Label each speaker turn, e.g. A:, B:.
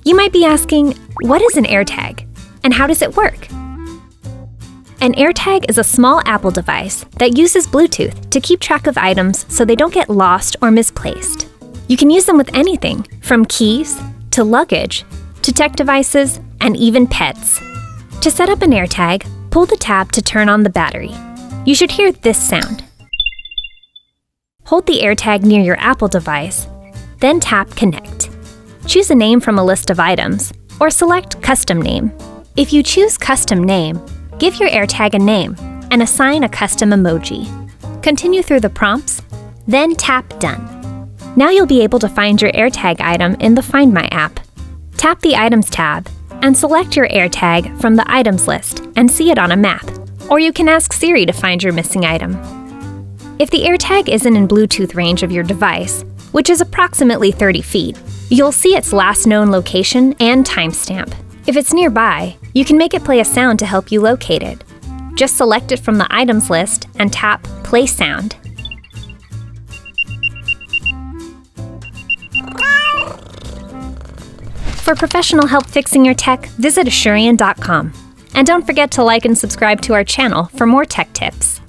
A: You might be asking, what is an AirTag and how does it work? An AirTag is a small Apple device that uses Bluetooth to keep track of items so they don't get lost or misplaced. You can use them with anything from keys to luggage to tech devices and even pets. To set up an AirTag, pull the tab to turn on the battery. You should hear this sound. Hold the AirTag near your Apple device, then tap Connect. Choose a name from a list of items, or select Custom Name. If you choose Custom Name, give your AirTag a name and assign a custom emoji. Continue through the prompts, then tap Done. Now you'll be able to find your AirTag item in the Find My app. Tap the Items tab and select your AirTag from the items list and see it on a map, or you can ask Siri to find your missing item. If the AirTag isn't in Bluetooth range of your device, which is approximately 30 feet, you'll see its last known location and timestamp. If it's nearby, you can make it play a sound to help you locate it. Just select it from the items list and tap Play Sound. For professional help fixing your tech, visit Asurion.com. And don't forget to like and subscribe to our channel for more tech tips.